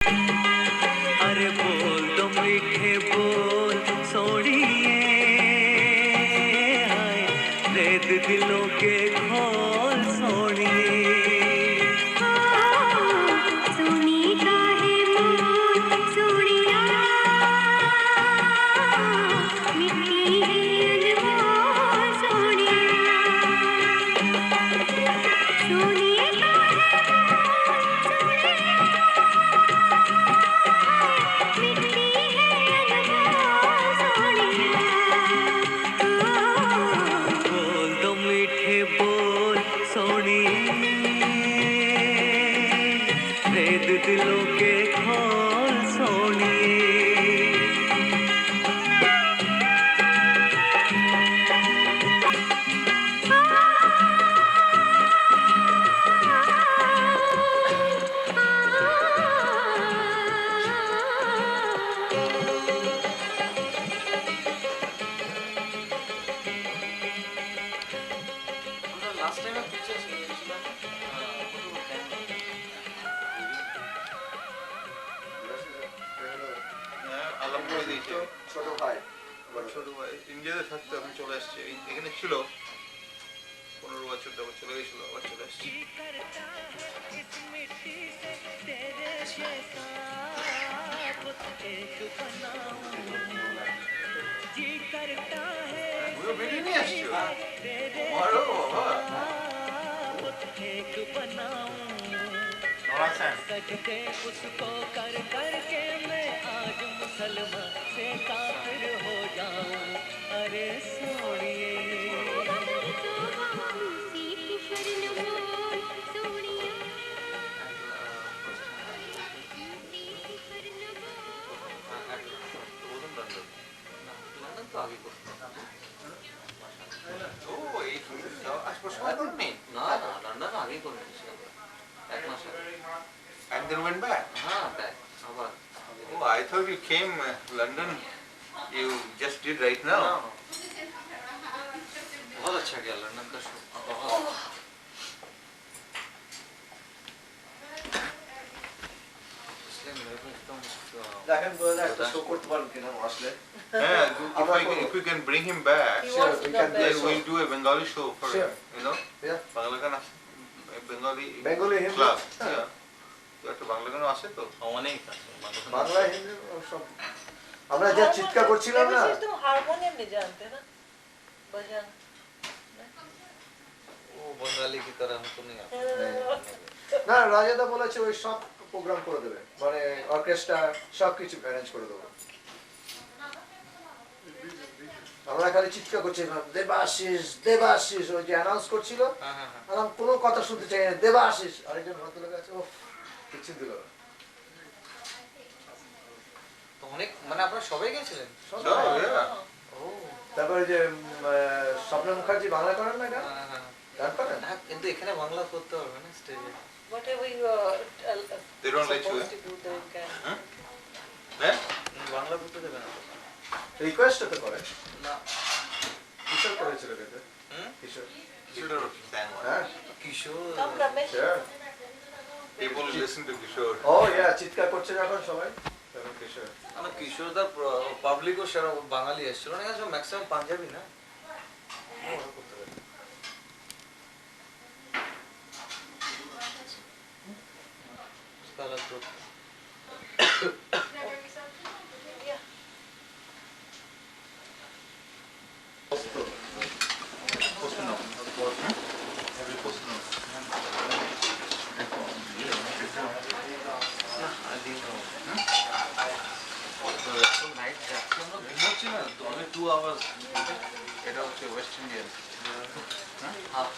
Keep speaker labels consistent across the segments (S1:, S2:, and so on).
S1: अरे बोल तो मीठे बोल सोनिए, हाय रेत दिलों के खोल सोनिए।
S2: सोनी का है मोल सोनिया, मिट्टी है अनमोल सोनिया। सोनी का है मोल सोनिया, मिट्टी है अनमोल सोनिया।
S1: बोल तो मीठे बोल सोनिए, रेत दिलों के खोल सोनिए।
S3: लास्ट टाइम पिक्चर শুনিয়েছিলাম
S4: আলাপ করে দিয়েছে
S5: ছোট ভাই
S4: ছোট ভাই ইন্ডিয়াতে থাকতে আমি চলে আসছি এখানে ছিল 15 বছর তারপর চলে গেছিল আবার চলে আসছি পুরো বেরিয়ে নিয়ে আসছো বড় বাবা
S1: सजदे उसको कर करके मैं आज मुसलमान से काफिर हो जाऊं। अरे सोनिए
S3: লন্ডন তো আগে করতাম
S4: ও এই আজকে সময় নেই
S3: না না লন্ডন আগে করে নিয়েছিলাম এক মাস আগে
S4: and then went back
S3: হ্যাঁ ব্যাক আবার
S4: oh I thought you came London you just did right now
S3: बहुत अच्छा गया लंदन का शो इसलिए मेरे को एकदम
S5: দেখেন বলে একটা শো করতে পারেন কিনা আসলে
S4: yeah if we can bring him back
S5: Sure, we can do
S4: then
S5: so.
S4: we'll do a Bengali show for
S5: Sure.
S4: him you know
S5: Yeah.
S4: Bangla গান Bengali
S5: বেঙ্গলি হিন্দি
S4: club
S5: হ্যাঁ।
S4: yeah তো একটা বাংলা গান আছে তো
S3: অনেক আছে
S5: বাংলা হিন্দি সব আমরা যা চিৎকার করছিলাম না
S6: तुम हारमोनियम नहीं जानते ना बजाना
S3: वो बंगाली की तरह हमको नहीं आता
S5: না রাজাদা বলেছে ওই সব প্রোগ্রাম করে দেবে মানে অর্কেস্ট্রা সব কিছু অ্যারেঞ্জ করে দেবো আমরা খালি চিৎকার করছিলাম দেবাশিস দেবাশিস ওই যে অ্যানাউন্স করছিল
S3: হ্যাঁ হ্যাঁ হ্যাঁ
S5: আর আমি কোনো কথা শুনতে চাই না দেবাশিস আরেকজন ভদ্রলোক আছে ও কিছু দিল না
S3: তো অনেক মানে আপনারা সবাই গেছিলেন
S5: সব
S4: so yeah
S3: ও
S5: তারপরে যে স্বপ্ন মুখার্জি বাংলা করেন না গান
S3: হ্যাঁ হ্যাঁ
S5: গান করেন
S3: না কিন্তু এখানে বাংলা করতে হবে না স্টেজে
S6: whatever you
S4: They don't let you,
S6: supposed to do then you can
S4: হ্যাঁ
S3: বাংলা করতে দেবে না
S5: রিকোয়েস্ট তো করে
S3: না
S5: কিশোর করেছিল কিন্তু
S3: হুম
S5: কিশোর
S4: should have sang one
S5: হ্যাঁ
S3: কিশোর
S6: come Ramesh
S5: sure.
S4: people listen to Kishore
S5: ও ইয়া চিৎকার করছে যখন সবাই তখন কিশোর
S3: আমার কিশোরদার পাবলিকও সারা বাঙালি এসেছিল না সব ম্যাক্সিমাম পাঞ্জাবি না ওরা করতে পারে उसका अलग ग्रुप নাইট যাচ্ছি আমরা ঘুমোচ্ছি না তো আমি 2 আওয়ার্স
S4: এটা হচ্ছে ওয়েস্ট ইন্ডিয়ান
S3: হাফ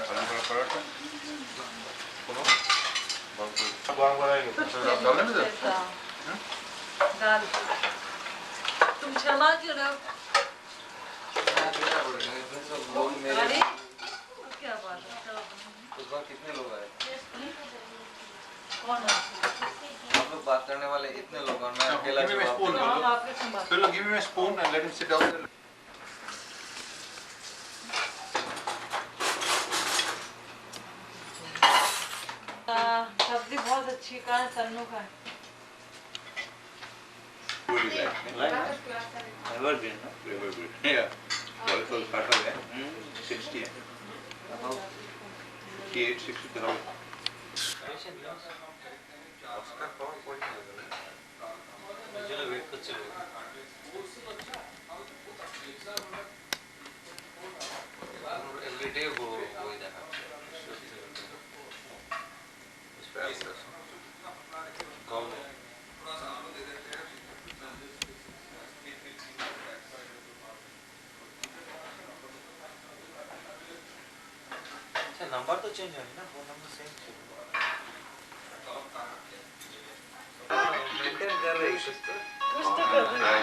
S4: আলু বড়া পরোটা কোনো গরম করা হয়ে গেছে ডালেন তো
S6: दाल तुम शर्मा क्यों रहे हो
S3: लोग मेरे
S6: अरे क्या बात है चलो
S3: उस बार कितने लोग आए
S6: कौन है
S3: हम लोग बात करने वाले इतने लोग और मैं अकेला
S4: give me a
S3: जवाब
S4: spoon.
S3: दूंगा।
S6: हम आपके संभाल
S4: Philo, give me a spoon and let him sit down there.
S6: सब्जी बहुत अच्छी कहाँ है सन्नू का है
S1: Evergreen, no?
S4: Evergreen. Yeah. Also starter है 60 है 58 60 तरह
S3: অস্কার পাওয়ার পরে ওই জন্য ওয়েট করছিল এভরিডে বই দেখা কম अच्छा नंबर तो चेंज है ना फोन नंबर सेम मेंटेन कर रही है कुछ तो
S6: कुछ तो कर रही है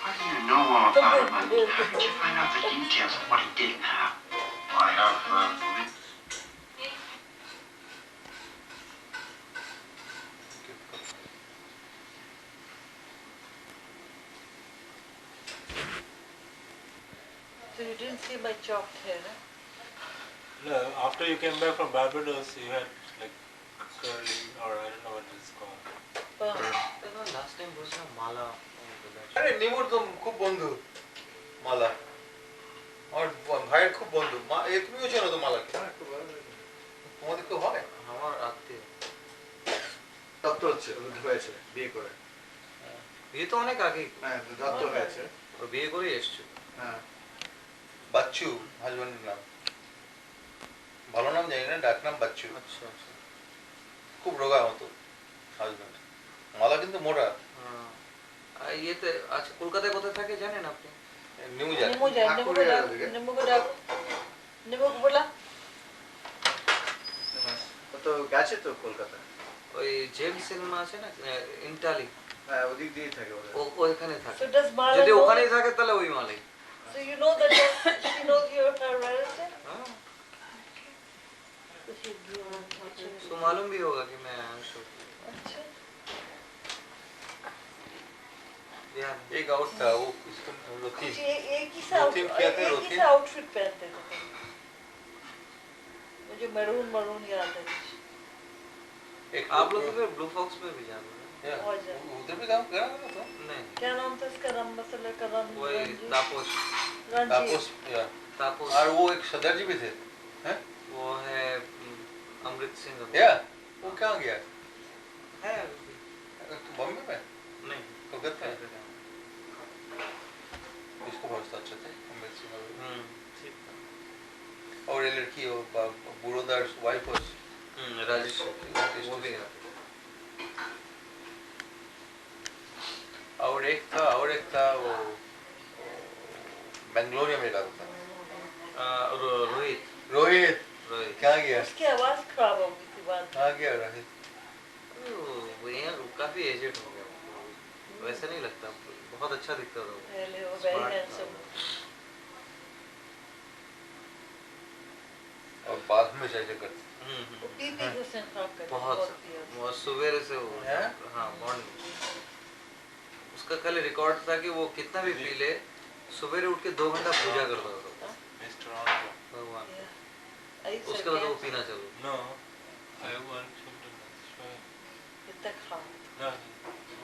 S7: How do you know all about him? How did you find out the details of what he didn't have? I have police.
S6: So you didn't see my chopped hair, huh?
S8: No, after you came back from Barbados, you had like curly, or I don't know what it's called.
S6: Oh.
S3: Last time বলছিলাম মালা
S4: আরে নিমুর তো খুব বন্ধু মালা আর ভাইয়ের খুব বন্ধু তুমিও চেনো তো মালাকে তোমাদের কেউ হয়
S3: আমার আত্মীয়
S5: দত্ত হচ্ছে হয়েছে বিয়ে করে
S3: বিয়ে তো অনেক আগে
S5: হ্যাঁ দত্ত হয়েছে
S3: ওর বিয়ে করে এসছো
S5: হ্যাঁ
S4: বাচ্চু হাজবেন্ডের নাম ভালো নাম জানি না ডাক নাম বাচ্চু
S3: আচ্ছা আচ্ছা
S4: খুব রোগা মতো হাজবেন্ড মালা কিন্তু মোটা
S3: ইয়েতে আচ্ছা কলকাতায় কোথায় থাকে জানেন আপনি
S4: নিউ জানে
S6: निम्बू जाए निम्बू को डाल निम्बू को डाल निम्बू को बोला
S5: ও তো গেছে তো কলকাতা
S3: ওই জেম সিনেমা আছে না ইন্টালি
S5: হ্যাঁ ওদিক দিয়েই থাকে ওরা
S3: ও ওইখানে থাকে
S6: So does Mala
S3: যদি
S6: know?
S3: ওখানেই থাকে তাহলে ওই মালাই
S6: So you know that she knows you're her relative?
S3: हाँ
S6: So she
S3: तो मालूम भी होगा कि मैं आया हूँ
S6: अच्छा
S3: बिहार में
S4: एक आउट था वो इसको रोथी
S6: जी एक ही
S4: रोथी क्या थे,
S6: एक
S4: रोथी?
S6: ही सा आउटफिट पहनते थे मुझे मरून मरून याद है
S4: एक
S3: आप लोग तो फिर ब्लू फॉक्स में भी जाते हैं
S6: बहुत ज्यादा।
S4: उधर भी काम करा ना तो
S3: नहीं
S6: क्या नाम था इसका राम मसाला का राम
S3: वही तापोस
S6: रणजीत
S4: तापस या
S3: तापोस
S4: और वो एक सदर जी भी थे हैं
S3: वो है अमृत सिंह
S4: या वो कहाँ गया
S3: है
S4: तो बॉम्बे में
S3: नहीं
S4: कलकत्ता में इसको बहुत अच्छा थे अमृत सिंह
S3: ठीक
S4: और ये लड़की वो बुरोदार वाइफ was
S3: राजेश वो भी है
S4: और एक था वो बेंगलोर में मिला था
S3: रोहित
S4: रोहित
S3: रोहित
S4: कहाँ गया
S6: उसकी आवाज खराब हो गई थी बाद
S4: कहाँ गया रोहित
S3: वो यार काफी एजेड हो गया वैसे नहीं लगता बहुत अच्छा दिखता था वो।
S6: पहले वो वेरी
S3: Smart
S6: हैंडसम
S4: और बाद में जैसे करते
S6: वो पीपी को सिंखा कर
S3: बहुत
S6: पिया
S3: वो सवेरे से वो
S4: हैं?
S3: हाँ मॉर्निंग उसका कल रिकॉर्ड था कि वो कितना भी पी ले सवेरे उठ के 2 घंटा पूजा करता था
S8: Mr. Ronaldo.
S3: भगवान
S6: आई
S3: उसके बाद वो पीना चालू
S8: No, I want him to try.
S6: इतना खा
S8: No,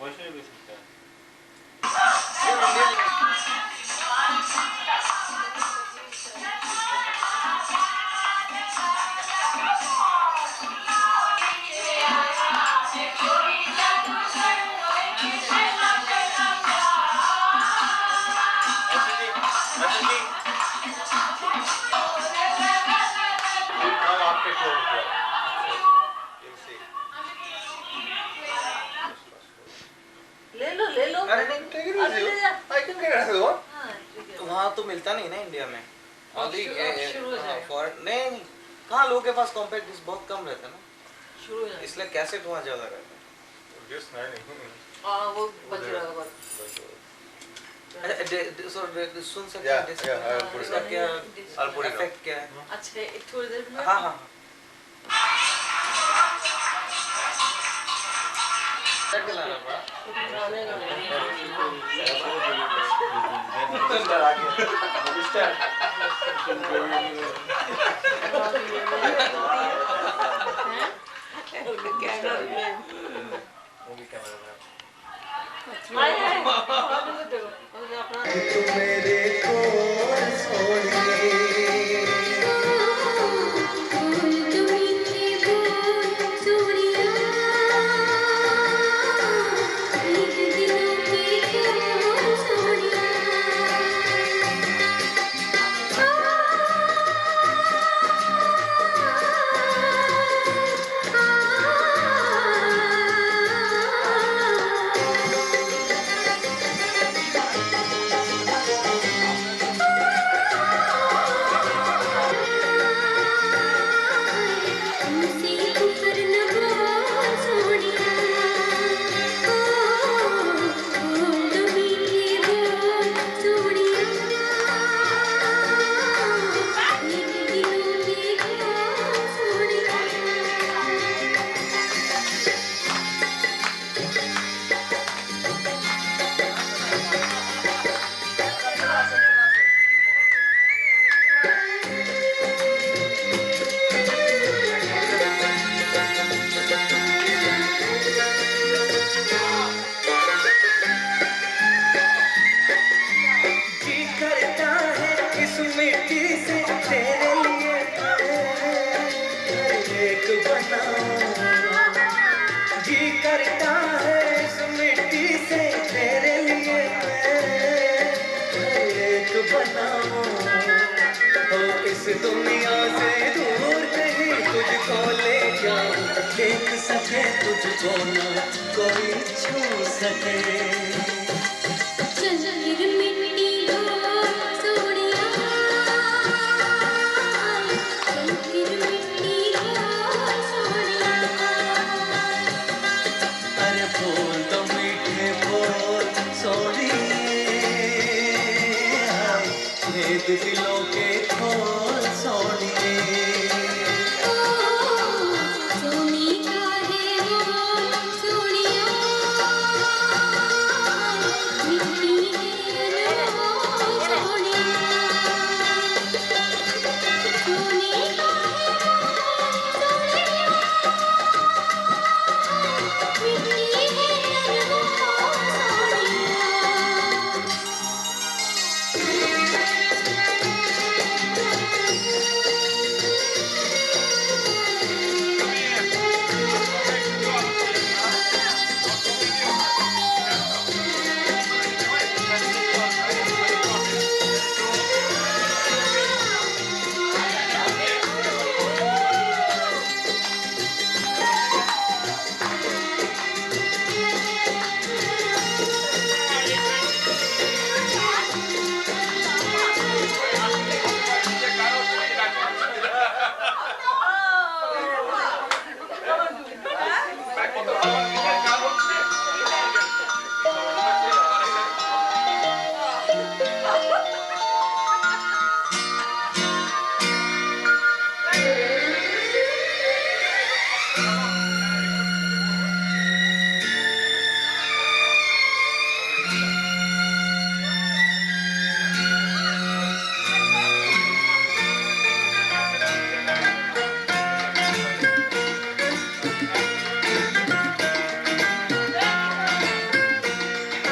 S8: why should I be like that?
S4: Now after 12 o'clock. You'll see.
S6: ले लो
S3: अरे नहीं
S4: Take it
S6: अरे
S4: easy.
S6: ले जा
S4: I can get another one.
S6: हाँ ठीक है
S3: वहाँ तो मिलता नहीं ना इंडिया में Only
S6: अब शुरू हो जाएगा।
S3: फॉरेन नहीं कहाँ लोगों के पास कॉम्पैक्ट डिस्क बहुत कम रहता है ना
S6: शुरू हो जाएगा
S3: इसलिए कैसेट वहाँ ज्यादा रहता है
S4: Just learning.
S6: हाँ वो बज रहा है बहुत
S3: सुन सकते
S4: Yeah,
S3: हैं disc
S4: yeah, I'll put it
S3: इसका
S4: on.
S3: क्या
S4: I'll put it on.
S3: Effect क्या है
S6: अच्छा एक थोड़ी देर में
S3: हाँ हाँ क्या लाना पड़ा
S6: गाने
S5: मिस्टर आ गया मिस्टर
S6: हैं
S1: बनाऊं, जी करता है इस मिट्टी से तेरे लिए मैं एक बनाऊं, हो इस दुनिया से दूर कहीं तुझको ले जाऊं, देख सके तुझको ना कोई छू सके।
S2: चल फिर मिट्टी हो सोनिया, चल फिर मिट्टी हो सोनिया।
S1: अरे बोल तो मीठे बोल सोनिए, भेद दिलों के खोल सोनिए।
S2: सोनी का है वो सोनिया, मिट्टी है अनमोल सोनिया। सोनी का है वो सोनिया, मिट्टी है अनमोल सोनिया।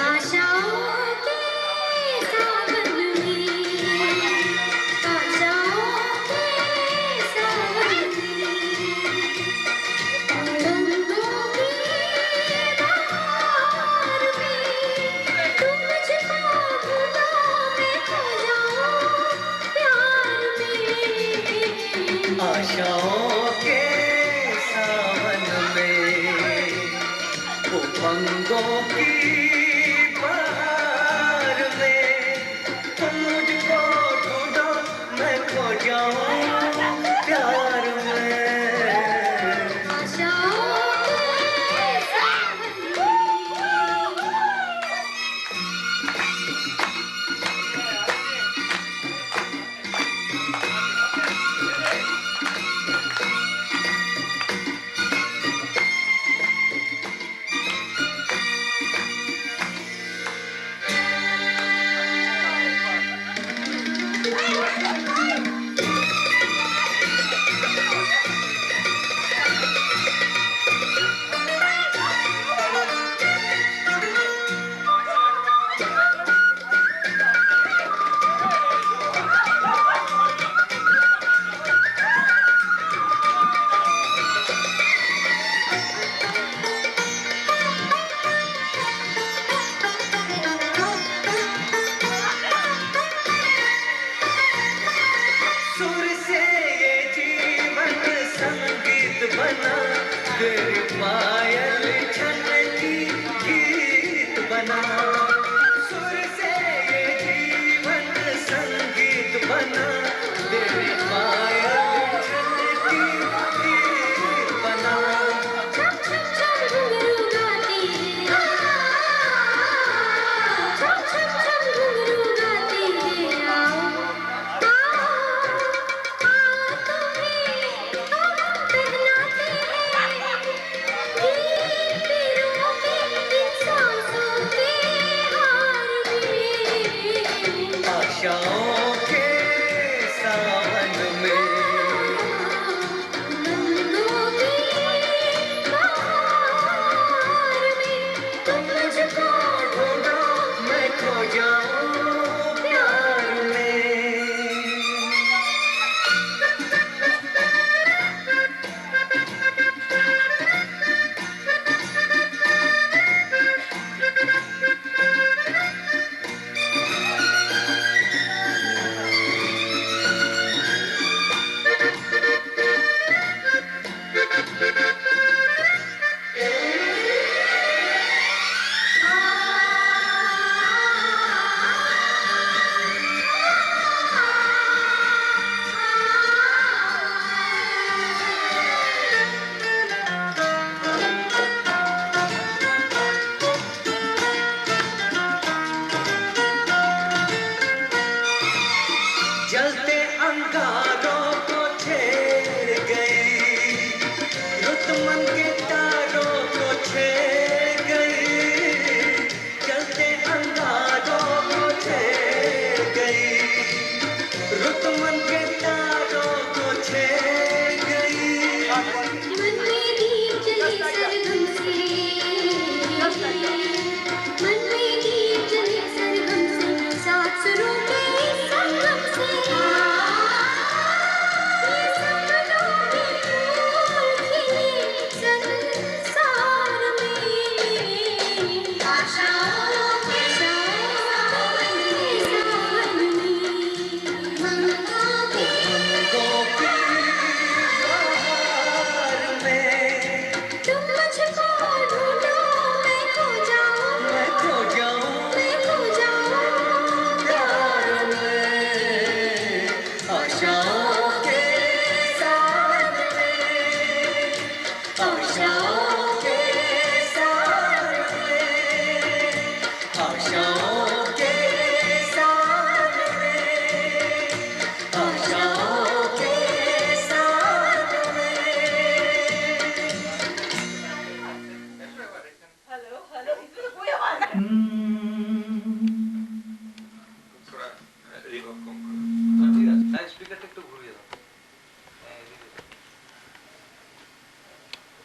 S2: आशाओं के सावन में, आशाओं के सावन में, रंगों की बहार में, तुम मुझको भुला मैं खो जाऊं प्यार में।
S1: आशाओं के सावन में, उमंगों की बहार में, तुम मुझको ढूंढो मैं खो जाऊं प्यार में।
S2: आशाओं के सावन में।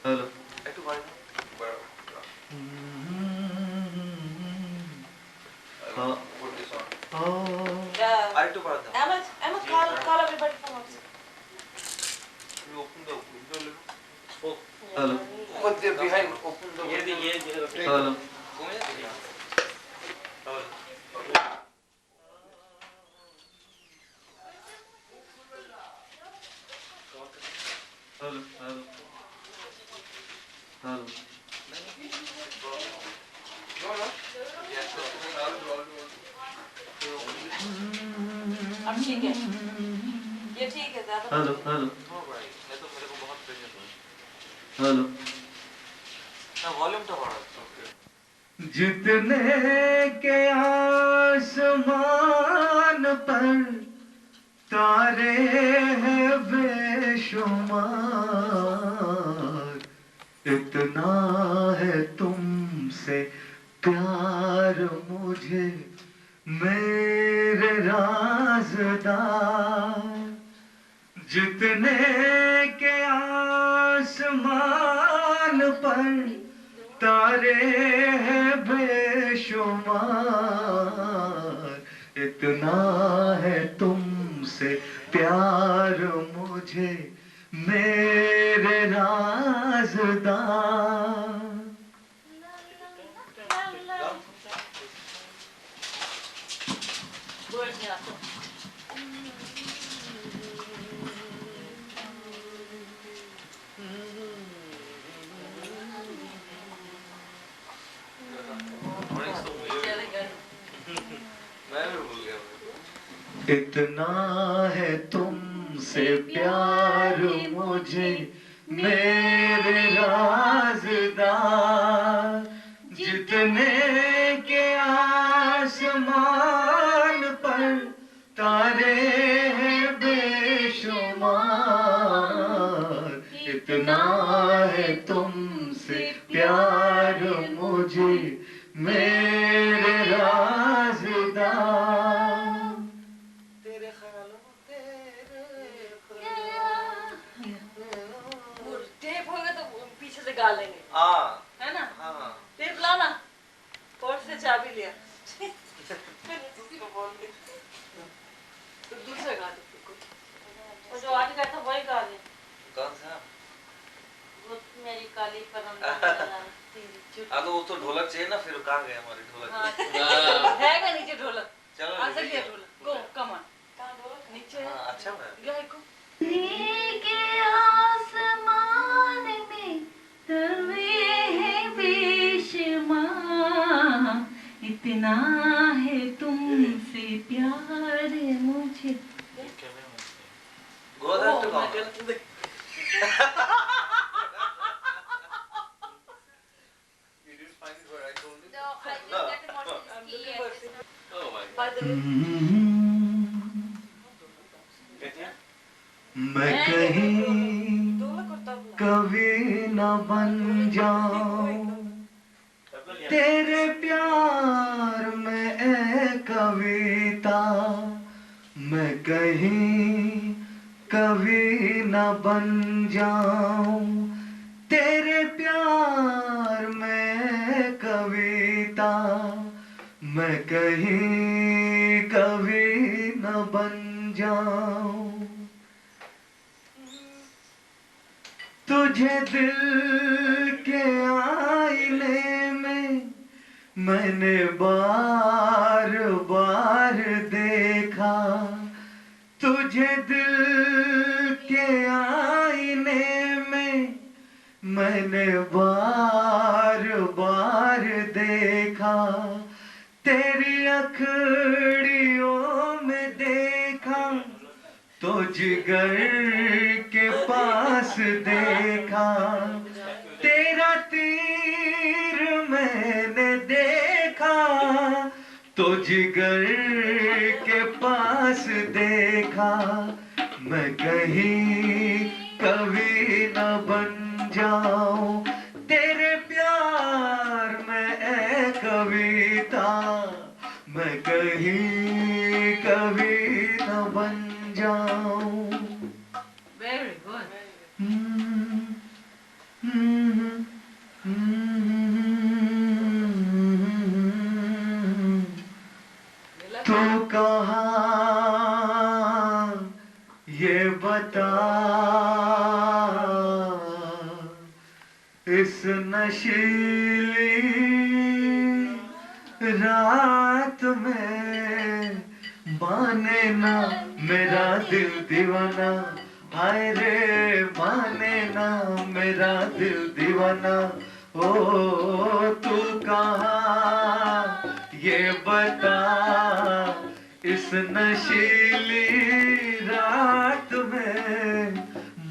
S5: हेलो
S3: একটু বাড়ি
S5: हाँ
S4: Put this on.
S6: Yeah.
S3: আরেকটু বাড়ি দাও
S6: Emma, call everybody from upstairs.
S4: You open the window a little.
S5: Hello
S4: But they're behind. Open the
S8: ये
S4: window.
S5: हेलो
S3: ঘুমিয়ে যাচ্ছি
S5: hello hello hello
S4: No, no.
S6: अब ठीक है ये ठीक है ज्यादा
S5: हेलो हेलो
S3: नो भाई मैं तो मेरे को बहुत प्रेशर हुआ
S5: हेलो
S3: ना वॉल्यूमটা বাড়াও
S1: जितने के आसमान पर तारे हैं बेशुमार इतना है तुमसे प्यार मुझे मेरे राज़दार जितने के आसमान पर तारे हैं बेशुमार इतना है तुमसे प्यार मुझे मेरे राज़दार
S6: वर्ड नहीं आता चलेगा
S3: मैं भी भूल गया
S1: इतना है तुमसे प्यार मुझे मेरे राज़दार जितने के आसमान पर तारे हैं बेशुमार इतना है तुमसे प्यार मुझे मेरे राज़दार
S3: तेरे ख्यालों
S6: टेप होगा तो पीछे से गा लेंगे
S3: हाँ
S6: है ना
S3: हाँ
S6: टेप लाना पर्स से चाबी लिया उसको बोल दे तो दूसरा गा दे और जो आज गाया था वही गा दे
S3: कौन सा
S6: वो मेरी काली परम
S3: हाँ तो वो तो ढोलक चाहिए ना फिर कहाँ गए हमारे ढोलक
S6: है का नीचे ढोलक
S3: चलो
S6: आ सकती है ढोलक गो कम ऑन कहाँ ढोलक नीचे है
S3: हाँ अच्छा है
S6: गाय को
S2: के आसमान में तवे हैं बेशुमार इतना है तुमसे प्यार मुझे
S3: गोदा तो कौन
S4: You didn't find it where I told you?
S2: No, I just got the most
S3: Oh my
S6: By the way,
S1: मैं कहीं
S6: ढोलक और तबला
S1: कभी न बन जाऊं तेरे प्यार में ए कविता मैं कहीं कभी न बन जाऊं तेरे प्यार में कविता मैं कहीं कभी न बन जाऊं तुझे दिल के आईने में मैंने बार बार देखा तुझे दिल के आईने में मैंने बार बार देखा तेरी अखड़ियों में देखा तो जिगर के पास देखा तेरा तीर मैंने देखा तो जिगर के पास देखा मैं कहीं कभी न बन जाऊं तेरे प्यार में ए कविता मैं कहीं कभी न बन जाऊं
S6: very good.
S1: इस नशीली रात में माने ना मेरा दिल दीवाना, हाय रे माने ना मेरा दिल दीवाना। ओ तू कहाँ ये बता, इस नशीली रात में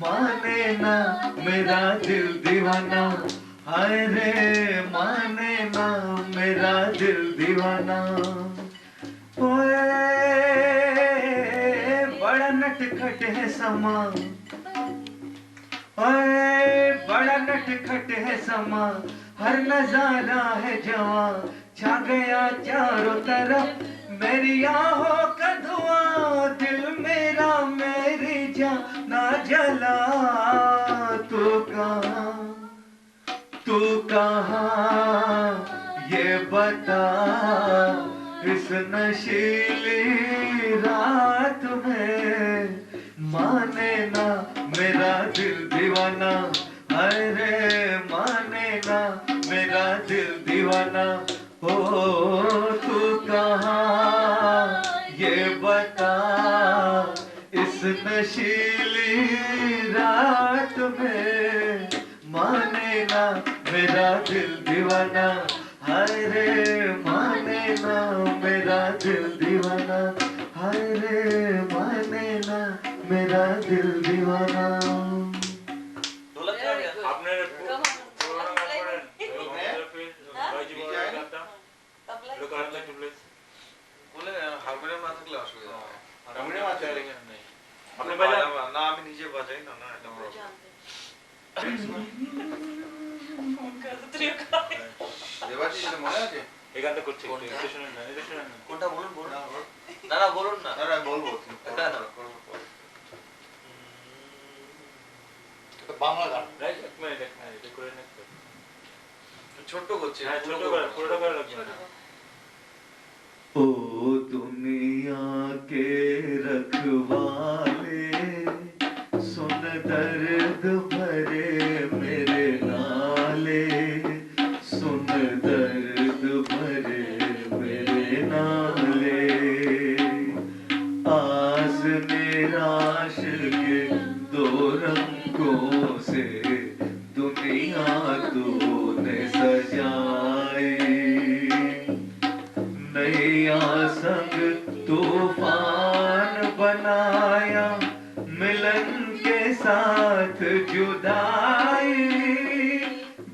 S1: माने ना मेरा दिल दीवाना, हाय रे माने ना मेरा दिल दीवाना। ओए बड़ा नटखट है समा, ओए बड़ा नटखट है समा, हर नजारा है जवा, छा गया चारों तरफ मेरी आहों का धुआं, दिल मेरा मेरी जान ना जला। तू कहाँ ये बता, इस नशीली रात में माने ना मेरा दिल दीवाना, अरे माने ना मेरा दिल दीवाना। हो तू कहाँ ये बता, इस नशीली रात में माने ना मेरा दिल दीवाना, हाय रे माने ना मेरा दिल दीवाना, हाय रे माने ना मेरा दिल दीवाना।
S8: आपने
S3: বলে হারমোনিয়াম না থাকলে অসুবিধা হয়।
S4: হারমোনিয়াম আছে
S8: नहीं
S3: আপনি বাজান না? আমি নিজে বাজাই না, না এটা বড়
S4: দেবাশিস মনে আছে?
S8: এখান থেকে করছি এটা শুনুন না, এটা শুনুন না।
S3: কোনটা বলুন বলুন না না বলুন না,
S4: না আমি বলবো বাংলা গান
S8: এক মিনিট এটা করে নেন।
S3: ছোট করছি,
S8: হ্যাঁ ছোট করে পুরোটা করে লাগবে না।
S1: ओ दुनिया के रखवाले, सुन दर्द भरे मेरे नाले, सुन दर्द भरे मेरे नाले। आस निराश के दो रंगों से दुनिया तूने सजाई, नैया संग तूफान बनाया, मिलन के साथ जुदाई।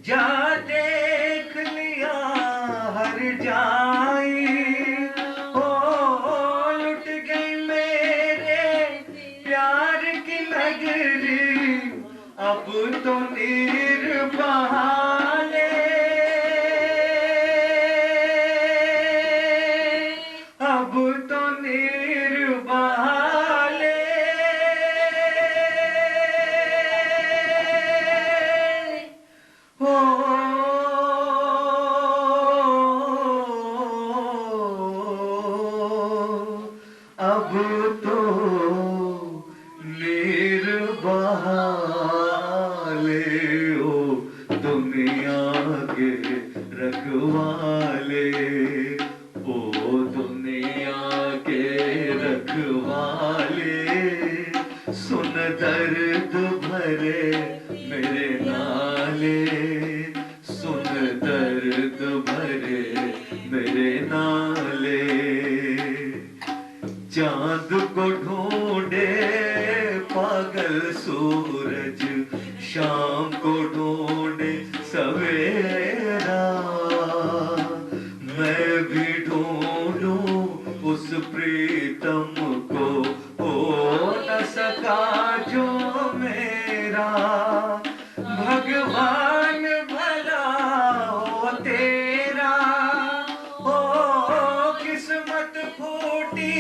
S1: जा देख लिया हर जाई, ओ लुट गई मेरे प्यार की नगरी, अब तो निर्बहाले, अब तो निर्बहाले। हो अब तो निर्बहाले, ओ दुनिया के रखवाले, ओ दुनिया के रखवाले, सुन दर्द भरे मेरे नाले, सुन दर्द भरे मेरे नाले। चांद को ढूंढे पागल सूरज, शाम को ढूंढे सवेरा, मैं भी ढूंढूं उस प्रीतम को, हो न सका जो मेरा। भगवान भला हो तेरा, हो किस्मत फूटी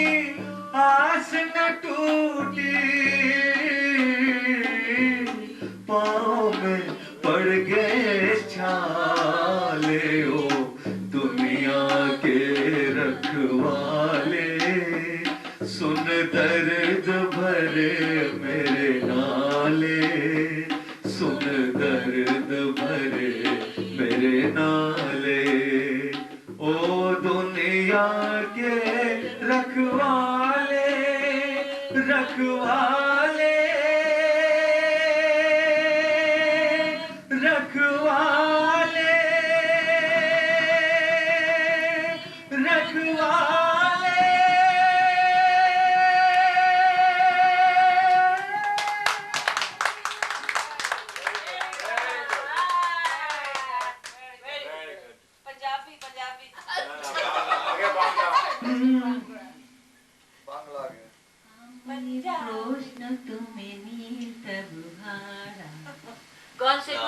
S1: आस न टूटी, पाँव में पड़ गए छाले, ओ दुनिया के रखवाले, सुन दर्द भरे मेरे नाले, सुन दर्द भरे मेरे नाले, ओ दुनिया के रखवाले रखवाले रखवाले रखवाले।
S6: पंजाबी पंजाबी
S5: बांग्ला आ गया।
S2: प्रश्न तुम्हें नीत बुहारा।
S6: कौन से वो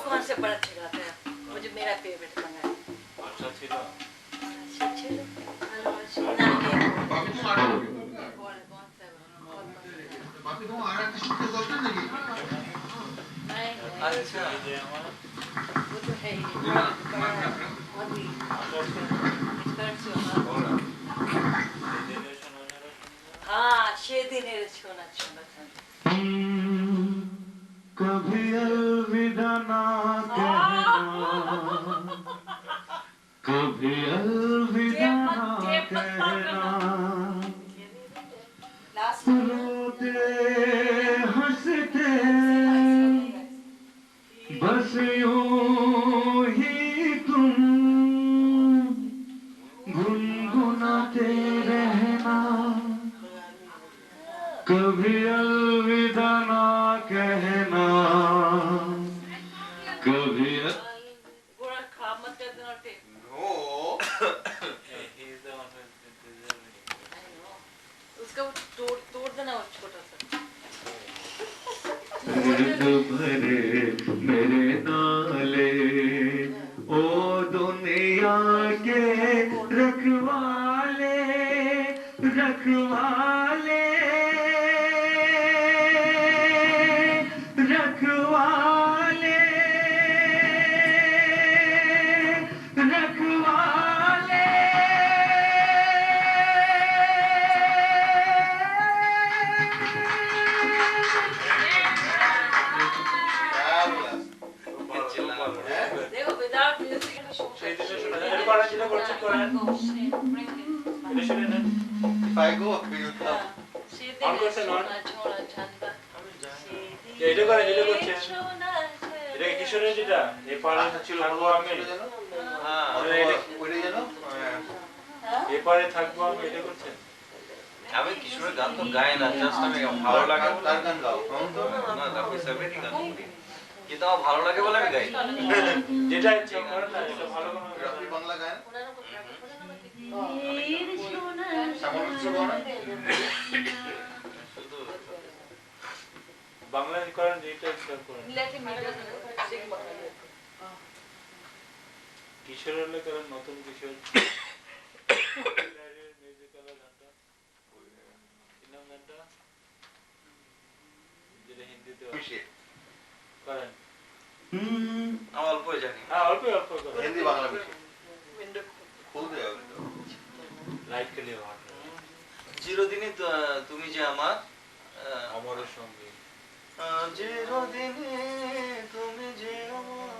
S6: कौन से बड़ा अच्छा गाता है? मुझे मेरा फेवरेट गाना है।
S8: अच्छा ছিল
S3: अच्छा
S6: वो तो है ही बहुत ही हाँ शेदी ने छोना छोना
S1: कभी अलविदा ना कहना, कभी अलविदा ना कहना, रोते हंसते बस यूं ही तुम गुनगुनाते रहना, कभी अलविदा ना कहना, कभी
S6: बुरा खाम मत कर देना टे
S4: no
S8: he is the one who is deserving.
S6: उसका वो तोड़ देना वो छोटा सा
S1: दर्द भरे मेरे नाले, ओ दुनिया के रखवाले रखवाले रखवाले रखवाले।
S3: चिल्लाना पड़ेगा।
S6: देखो विदाउट म्यूजिक
S8: সেই দিনে শোনা যায় এটা করেন যেটা করছেন করেন এটা শুনে নেন
S4: if I go will you come?
S8: On করছেন on
S6: छोड़ा छंदा
S8: এটা করেন যেটা করছেন এটা কি কিশোরের যেটা এই পারে ছিল থাকবো আমি
S3: হ্যাঁ
S4: ওইটা জানো
S8: এই পারে থাকবো আমি এটা করছেন
S3: আমি কিশোরের গান তো গাই না, জাস্ট আমি ভালো লাগে
S4: তার গান গাও
S3: না তারপরে সেভেন্টি গান কিন্তু আমার ভালো লাগে বলে আমি গাই।
S8: যেটা ইচ্ছা করেন না এটা ভালো কোনো
S4: রাফি বাংলা গান
S2: নীর সোনা
S4: শ্যামল মিত্র গান
S3: শুধু
S8: বাংলা করেন যেটা ইচ্ছা করেন
S6: लेके मीडिया से
S8: কিশোরের হলে করেন নতুন কিশোর মিউজিক্যাল গানটা কি নাম গানটা যেটা হিন্দিতে করেন
S3: আমি অল্পই জানি।
S8: হ্যাঁ অল্প অল্প করেন
S4: হিন্দি বাংলা মিশে খুল দে
S8: লাইট के लिए बात
S3: চিরদিনই তুমি যে আমার
S8: আমারও সঙ্গে
S3: চিরদিনই তুমি যে আমার,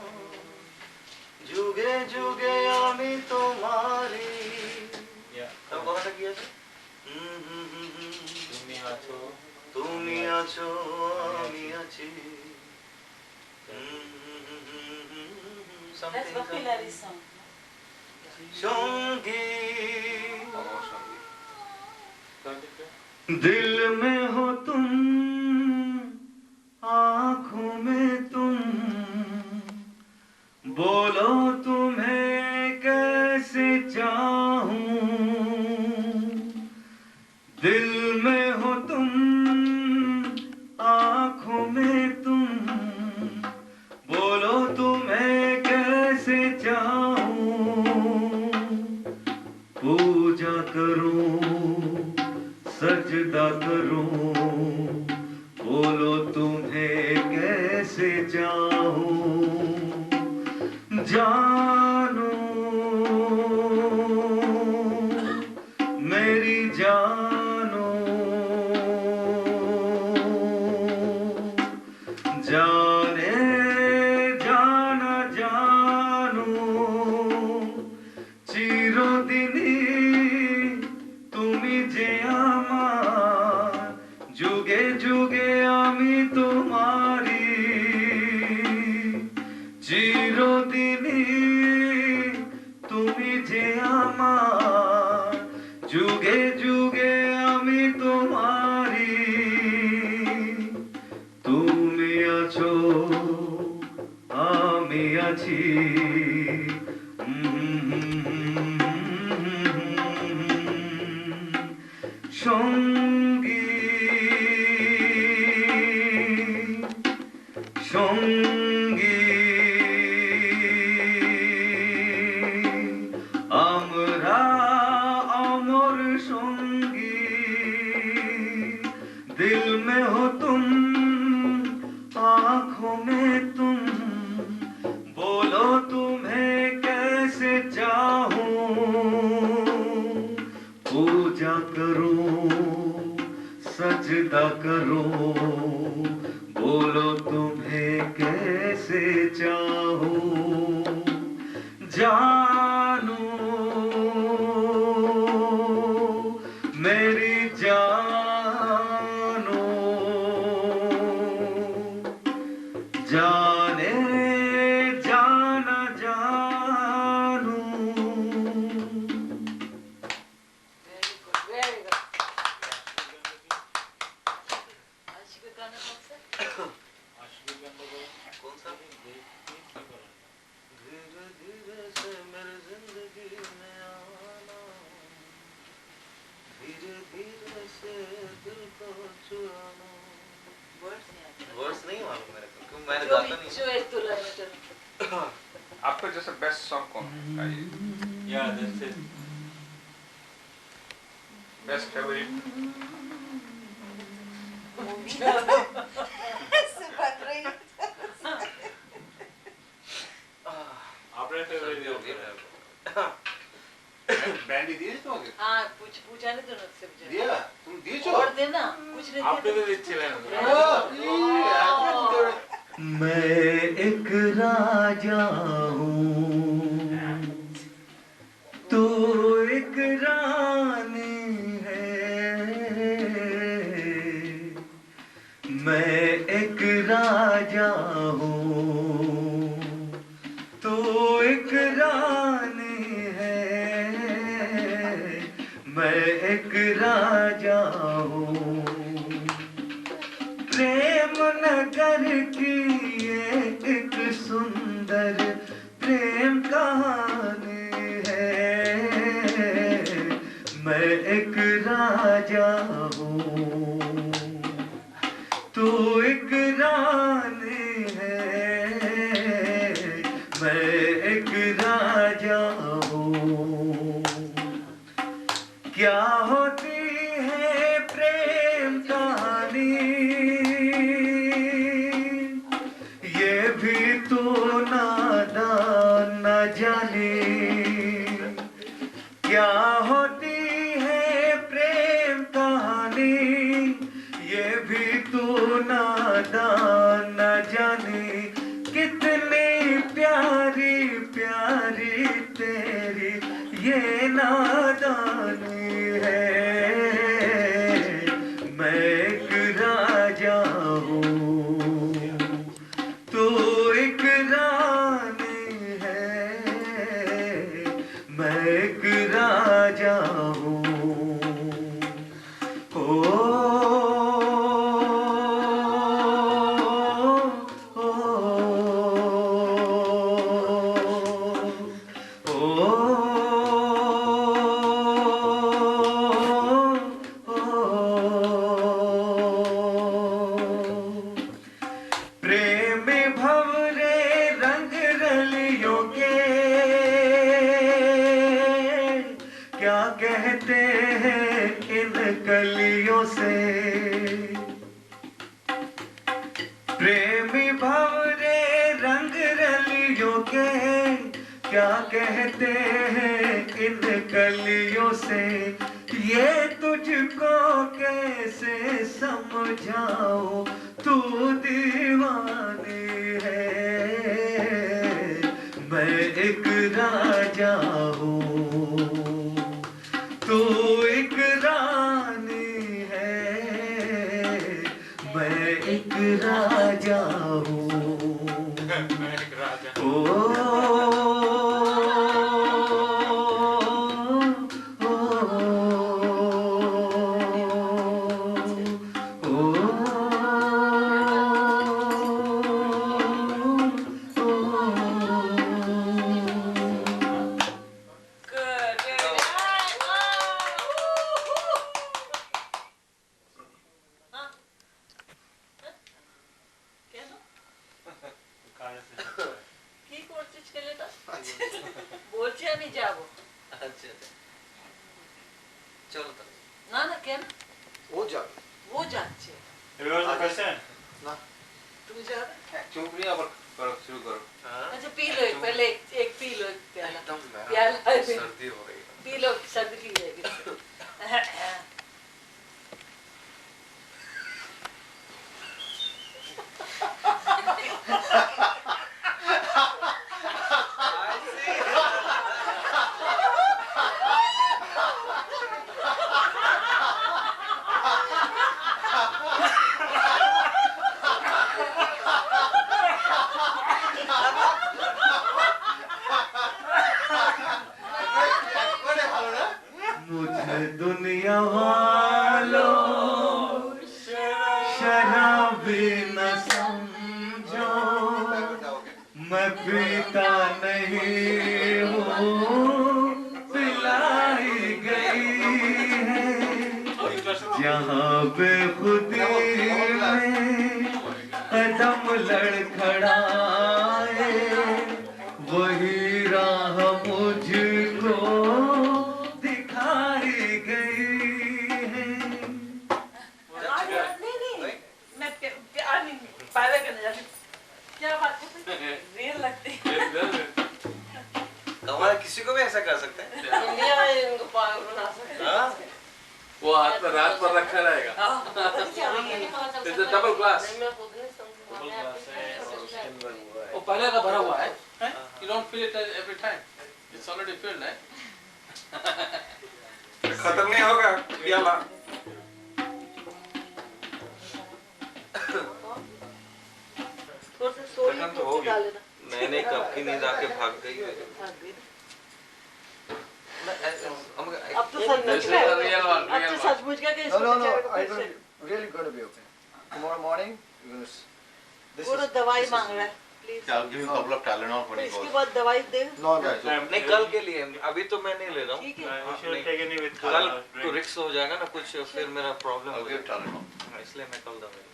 S3: যুগে যুগে আমি তোমারই। তার কথাটা কি আছে?
S8: তুমি আছো
S3: তুমি আছো আমি আছি।
S6: That's Bhakti song.
S3: সঙ্গী
S1: दिल में हो तुम, आँखों में तुम, बोलो तुम्हें कैसे चाहूं। दिल में हो तुम, आँखों में तुम, बोलो तुम्हें कैसे चाहूं। पूजा करूं सजदा करूं, बोलो तुम्हें कैसे चाहूं। जानो मेरी जानो, जानो जाने जाना जानू চিরদিনই তুমি যে আমার যুগে যুগে আমি তোমারি চিরদিনই তুমি যে আমার যুগে যুগে আমি তোমারি তুমি আছো আমি আছি সঙ্গী সঙ্গী আমরা अमर সঙ্গী दिल में हो तुम आँखों में तुम बोलो तुम्हें कैसे चाहूं पूजा करो सजदा करो बोलो तुम्हें कैसे चाहूं जानू मेरी जानो जाने जाना जानू
S6: Very good. आशिक गाना कौन सा?
S3: कौन सा? धीरे धीरे से मेरी जिंदगी में आना धीरे धीरे से दिल को चुराना
S6: Words नहीं आते।
S3: वर्ड्स नहीं मालूम मेरे को क्यों मैंने
S6: जो
S3: गाता
S6: भी
S3: नहीं
S6: जो एक तुला में चल।
S9: आपका जैसे बेस्ट सॉन्ग कौन है?
S8: Yeah, that's it.
S9: Best favourite?
S6: ऐसे बन रही है।
S8: आपने favorite
S3: सर्दी हो गई मेरे को
S9: ब्रांडी दिए तुम्हें?
S6: हाँ पूछा नहीं तूने उससे मुझे।
S9: दिया? तुम दिए जो?
S6: और देना कुछ नहीं
S8: आपने
S6: दिया।
S8: तो अच्छे लगे
S1: मैं एक राजा हूँ तू एक रानी है मैं एक राजा हूँ तू एक रानी है मैं एक राजा हूँ प्रेम नगर की ये एक सुंदर प्रेम कहानी है मैं एक राजा हूँ तू एक रानी है मैं एक राजा हूँ क्या होती है प्रेम कहानी ये भी तो नादान न जाने क्या होती है प्रेम कहानी ये भी तो नादान न जाने कितनी प्यारी प्यारी तेरी ये नादानी है मैं एक राजा हूँ तू एक रानी है मैं एक राजा हूँ प्रेम भवरे रंग रलियों के क्या कहते हैं इन कलियों से प्रेमी भवरे रंग रलियों के क्या कहते हैं इन कलियों से ये तुझको कैसे समझाओ तू दीवानी है, मैं एक राजा हूँ, तू एक रानी है, मैं एक राजा हूँ।
S6: কি করছিস ছেলেটা? বলছি আমি যাব।
S3: আচ্ছা চলো তো।
S6: না না কেন?
S5: ও যাবে।
S6: ও যাচ্ছে।
S8: Everyone's a question?
S5: না
S6: তুমি যাবে?
S9: चुप नहीं अब करो शुरू करो
S6: अच्छा पी लो एक पहले एक पी लो एक प्याला।
S3: एकदम
S6: प्याला
S3: सर्दी हो रही है।
S6: पी लो सर्दी की जाएगी।
S1: मुझे दुनिया वालों शराबी न समझो, मैं पीता नहीं हूँ, पिलाई गई है। जहाँ बेखुदी में कदम लड़खड़ाए, वही राह मुझको दिखाई गई है।
S6: नहीं मैं प्यार नहीं पावे करने जाती। क्या बात है? रियल लगती है।
S3: हमारा किसी को भी ऐसा कर सकते हैं।
S6: इंडिया में इनको पागल बना सकते हैं।
S3: हाँ?
S9: वो हाथ में रात पर रखा रहेगा It's a double glass. वो पहले का भरा हुआ है You don't fill it every time. It's already filled है
S3: खत्म नहीं होगा पियाला।
S6: थोड़ा सा सोई
S3: खत्म तो
S6: तो
S3: होगी।
S6: डाल देना।
S3: मैंने कब की नींद आके भाग गई।
S6: अब तो सचमुच में
S9: real one,
S6: अब
S9: real
S6: तो
S9: one.
S6: सचमुच का कि
S5: No, no, no.
S6: इसको
S5: I don't really going to be okay. Tomorrow morning, you're going to. This
S6: पूरा दवाई मांग रहा है please.
S4: I'll give you a couple of Tylenol when he
S6: इसके
S4: goes.
S6: बाद दवाई दे।
S5: No, no.
S3: नहीं कल के लिए, अभी तो मैं नहीं ले रहा हूँ।
S6: ठीक है।
S8: You should take any with
S3: कल तो रिक्स हो जाएगा ना कुछ, फिर मेरा प्रॉब्लम
S4: I'll
S3: हो
S4: give
S3: जाएगा,
S4: Tylenol.
S3: इसलिए मैं कल दवाई लूँगा।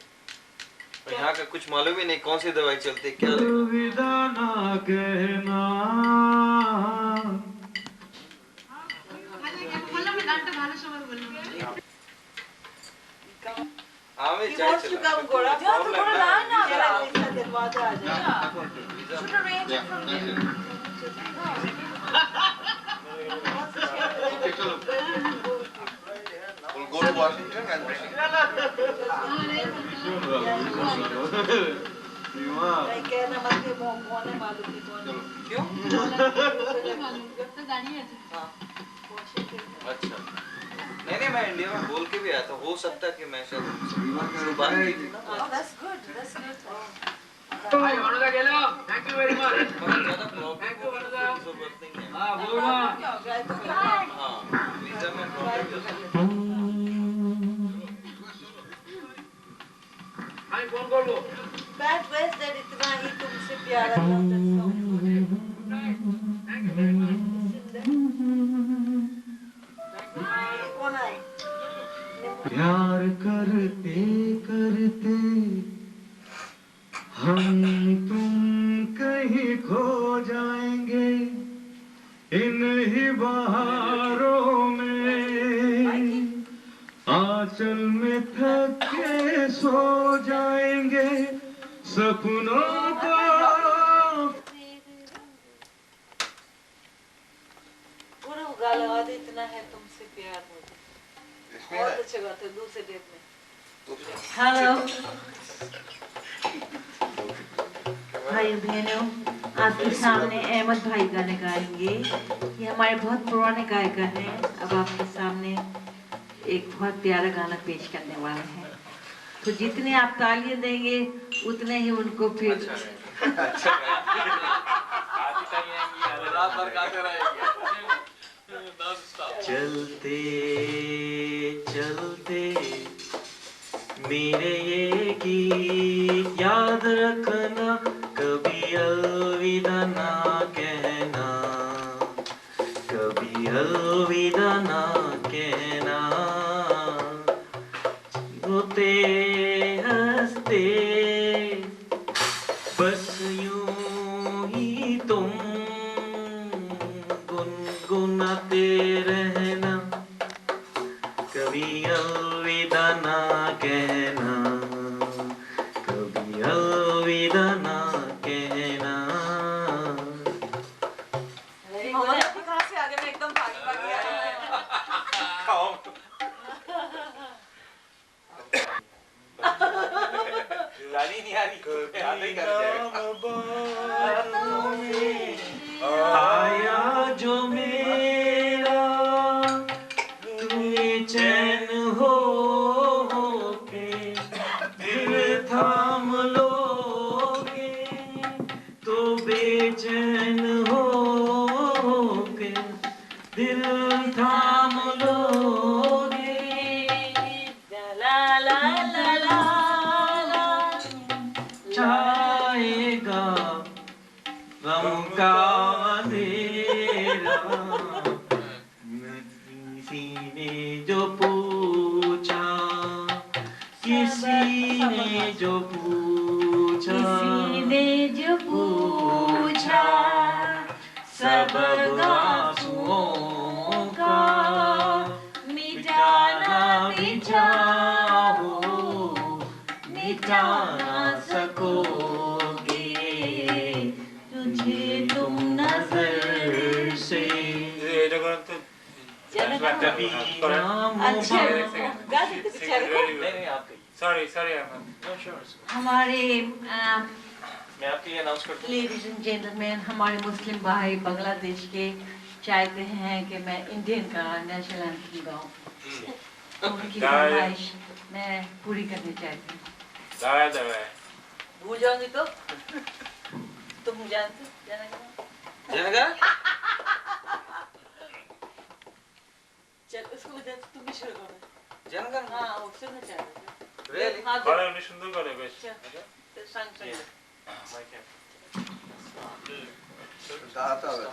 S3: और यहाँ का कुछ मालूम ही नहीं कौन सी दवाई चलती है, क्या लेना।
S1: अलविदा ना कहना,
S3: हाँ मैं
S6: He
S3: चाय
S6: wants to
S3: चला।
S6: come, Gora.
S3: कुछ प्रॉब्लम
S6: Gora,
S3: ना,
S6: line up.
S3: वीज़ा-
S6: इसका दरवाजा आ जाएगा। Should arrange it from there.
S4: Okay, chalo. We'll go to Washington and bring it.
S6: नहीं कहना मत कि कौन है मालूम नहीं कौन है।
S3: क्यों?
S6: हाँ, Washington में।
S3: अच्छा नहीं मैं इंडिया में बोल के भी आया था, हो सकता है कि मैं शायद शुरू बात की थी ना।
S6: That's good. That's good.
S3: मगर ज्यादा प्रॉब्लम की जरूरत नहीं है।
S6: क्या हो गया? तो क्या है?
S3: हाँ वीजा में प्रॉब्लम
S6: Bad ways that इतना ही तुमसे प्यारा था, that's all. ये कौन है?
S1: प्यार करते करते हम तुम कहीं खो जाएंगे, इन ही बहारों में आंचल में थक के सो जाएंगे, सपनों को
S6: पूरा उगा लगा दे, इतना है तुमसे प्यार मुझे।
S4: इसमें
S6: बहुत
S4: है
S6: अच्छा गाते हो, दूसरे डेट में।
S2: हेलो भाई बहनों, आपके सामने अहमद भाई गाने गाएंगे। ये हमारे बहुत पुराने गायक हैं। अब आपके सामने एक बहुत प्यारा गाना पेश करने वाले हैं। तो जितने आप तालियां देंगे उतने ही उनको फिर
S9: रात भर गाते रहेंगे।
S1: चलते चलते मेरे ये गीत याद रखना, कभी अलविदा ना कहना, कभी अलविदा ना कहना। रोते हंसते बस यूं ही तुम गुनगुनाते रहना, कभी अलविदा ना कहना, कभी अलविदा ना कहना।
S6: कहाँ से आगे में एकदम भागी भागी आ रही है।
S9: गानी नहीं आ रही, याद ही कर
S1: आया जो मेरा तुम्हें चैन हो के दिल थाम लोगे, तो बेचैन हो के दिल थाम लोगे।
S2: ला ला ला ला
S1: छाएगा गम का अंधेरा, किसी ने जो पूछा, किसी ने जो पूछा,
S2: किसी ने जो पूछा, सबब आंसुओं का मिटाना भी चाहो, मिटा ना सकोगे, तुझे तुम नजर से कभी नाम
S6: अच्छा गा देते बेचारे को।
S8: Sorry,
S2: हमारे
S8: मैं आपके लिए अनाउंस करता हूँ।
S2: लेडीज एंड जेंटलमैन, हमारे मुस्लिम भाई बांग्लादेश के चाहते हैं कि मैं इंडियन का नेशनल एंथम गाऊं। तो उनकी फरमाइश मैं पूरी करनी चाहती हूँ।
S6: भूल जाऊंगी तो तुम जानते
S3: जनगण
S6: चल उसको बता, तुम भी शुरू करो।
S3: जनगण
S6: हाँ उससे मैं चाहती हूँ।
S3: Really?
S6: हाँ
S8: বড় উনি সুন্দর করে বেশ
S6: तो संग
S5: गाता हुआ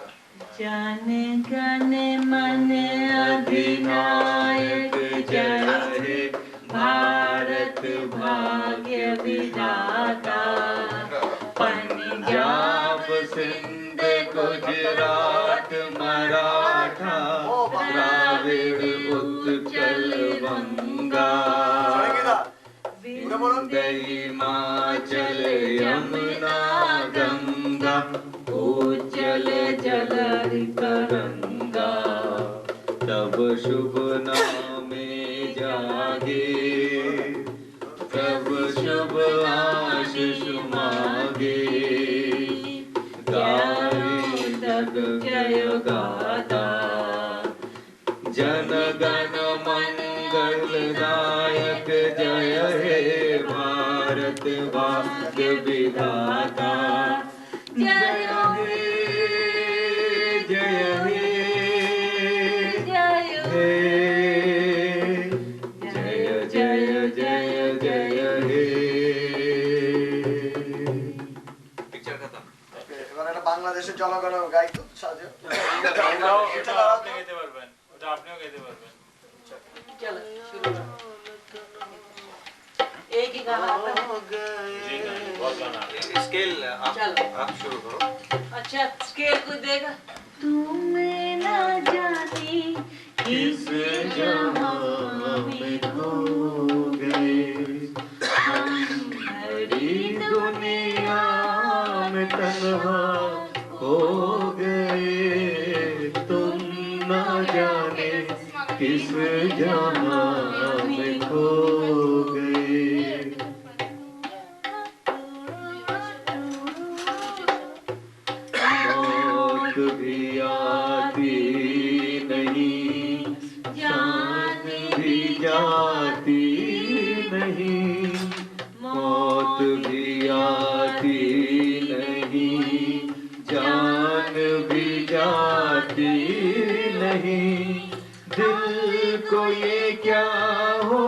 S2: जाने गाने माने अधिनायक जय हे भारत भाग्य विधाता, पंजाब सिंध गुजरात मराठा द्राविड़ उत्कल गंगा, हिमाचल यमुना गंगा, उज्जल जलधि तरंगा, तब शुभ नामे जागे, तब शुभ आशीष मागे, गाए तब जय गाता, जन गण मंगलदायक जय हे भारत भाग्य विधाता, जय हे जय हे जय हे जय जय जय जय हे।
S3: पिक्चर खत्म।
S5: এবার একটা বাংলাদেশের জনগণ গাই তো সাজে
S8: আপনি গাইতে পারবেন, ওটা আপনিও গাইতে পারবেন।
S6: चलो शुरू करो। एक ही गाना आता है।
S8: जी गाना, बहुत गाना आता है।
S3: स्केल
S6: चलो।
S3: आप शुरू करो।
S6: अच्छा स्केल कोई देगा?
S2: तुम्हें ना जाने किस जहां में खो गए, हम बड़ी दुनिया में तन्हा हो गए, तुम ना जाने किस जहां में खो गए।
S1: होती नहीं, जान भी जाती नहीं, दिल को ये क्या हो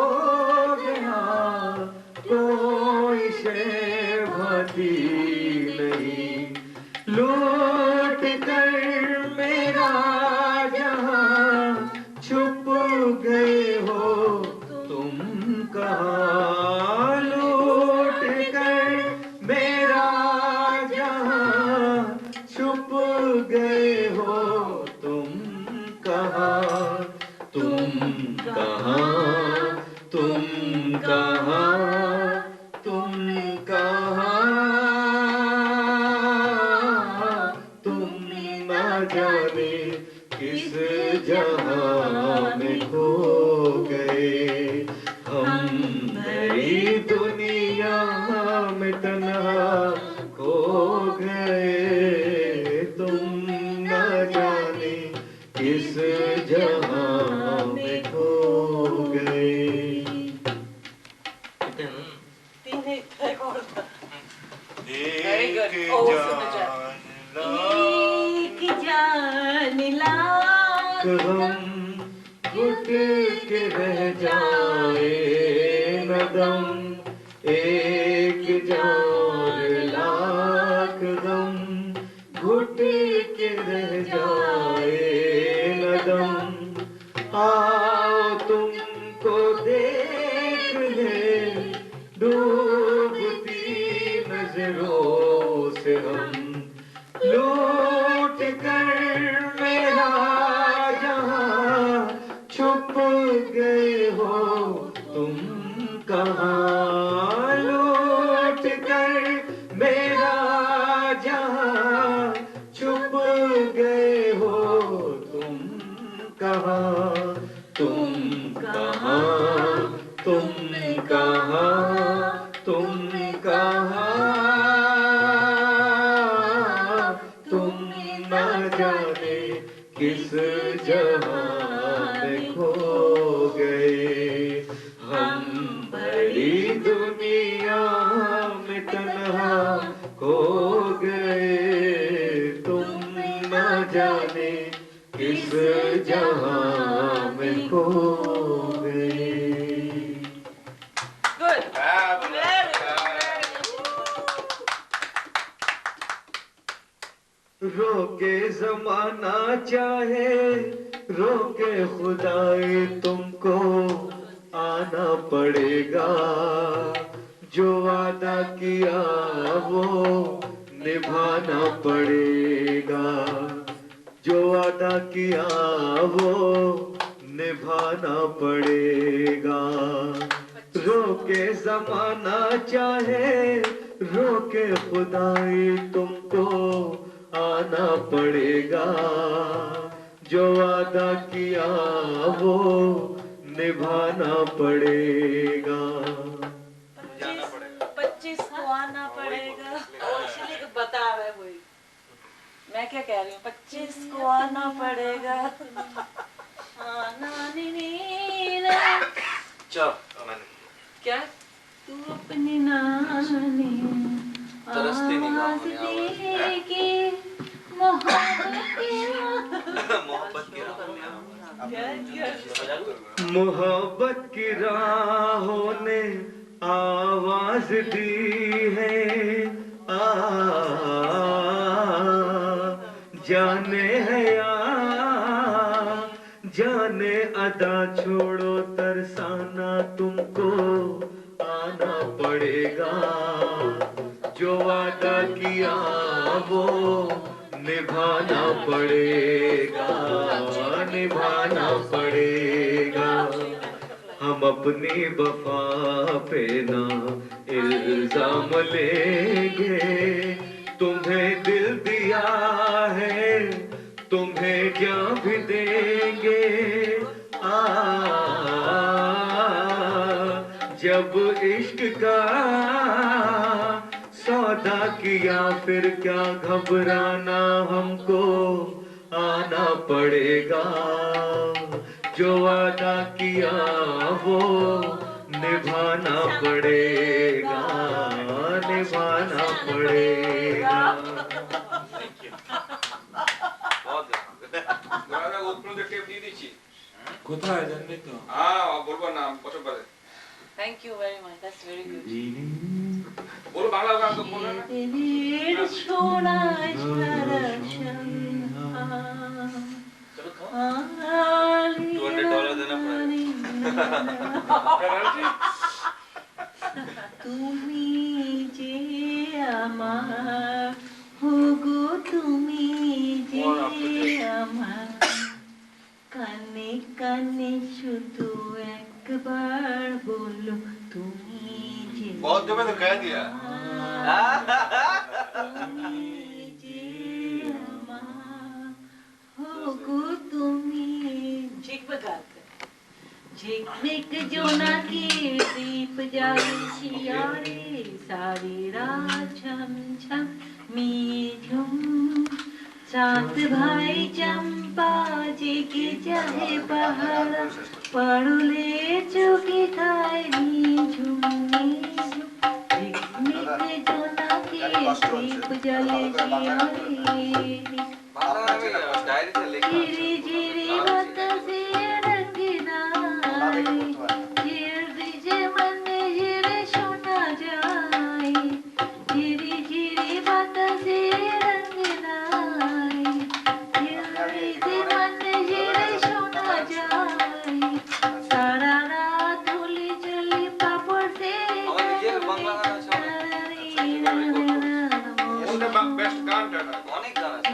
S1: गया, कोई शे भाती नहीं, लौट कर मेरा जहां छुप गए हो तुम कहाँ, लौट कर मेरा जहां छुप गए हो तुम कहाँ, तुम कहाँ, तुम कहाँ, तुम कहाँ, तुम ना जाने किस जहां में खो गए, हम नई दुनिया में तन्हा खो गए, तुम ना जाने किस जहां में खो गए।
S6: तीन एक और था।
S8: एक
S6: good. Oh, सुनो जा।
S2: एक जान लाख
S1: हम घुट के रह जाए न दम, एक जान लाख गम घुट के रह जाए न दम, आओ तुमको देख ले डूबती नजरों से हम, लौट कर मेरा जहां छुप गए हो तुम कहाँ, लौट कर मेरा जहां छुप गए हो तुम कहाँ, तुम कहाँ, तुम कहाँ, तुम कहाँ, तुम ना जाने किस जहां में खो गए, हम बड़ी दुनिया में तन्हा खो गए, तुम ना जाने किस जहां में खो गए।
S6: Good.
S4: Fabulous.
S1: रोके जमाना चाहे रोके खुदाई तुमको आना पड़ेगा, जो वादा किया वो निभाना पड़ेगा, जो वादा किया वो निभाना पड़ेगा, रोके जमाना चाहे रोके खुदाई तुमको आना पड़ेगा, जो वादा किया वो निभाना पड़ेगा।
S6: 25 को आना पड़ेगा। और इसलिए बता रहे वही। मैं क्या कह रही हूँ? 25 को आना पड़ेगा। आना
S3: चल मैंने
S6: क्या?
S2: तू अपनी नानी
S3: तरसती निगाहों
S2: आवाज
S3: ने आवाज
S2: देगी, मोहब्बत की
S3: मोहब्बत की राहों ने
S6: क्या?
S1: मोहब्बत की राहों ने आवाज दी है, जाने है या जाने अदा छोड़ो तरसाना तुमको आना पड़ेगा, जो वादा किया वो निभाना पड़ेगा, निभाना पड़ेगा, हम अपनी वफा पे ना इल्जाम लेंगे, तुम्हें दिल दिया है तुम्हें जान भी देंगे, जब इश्क का सौदा किया फिर क्या घबराना, हमको आना पड़ेगा, जो वादा किया वो निभाना पड़ेगा, निभाना पड़ेगा।
S8: কোথায় জানবি তো?
S9: বলবো না বছর পরে।
S6: Thank you very much. That's very good.
S9: বলো বাংলা গান তো বলো না।
S2: তেরের সোনায় সারা সন্ধ্যা
S3: $200 देना पड़ेगा।
S2: তুমি যে আমার হুগো, তুমি যে আমার কানে কানে শুধু একবার বলো তুমি যে
S4: बहुत दफे तो कह दिया।
S2: তুমি যে আমার হুগো, তুমি
S6: ठीक में गाते।
S2: झिकमिक जोनाकी दीप जागे सियारे, सारी रात छम छम मीझुम, सात भाई चंपा जी की चाहे पहाड़ा, पड़ुले चुकी खाए मीझुम मीझुम, झिकमिक जोनाकी दीप जले सियारे,
S3: डायरी से लिखा
S2: झिरी झिरी बतासे
S4: बेस्ट गान गाना।
S3: অনেক গান আছে।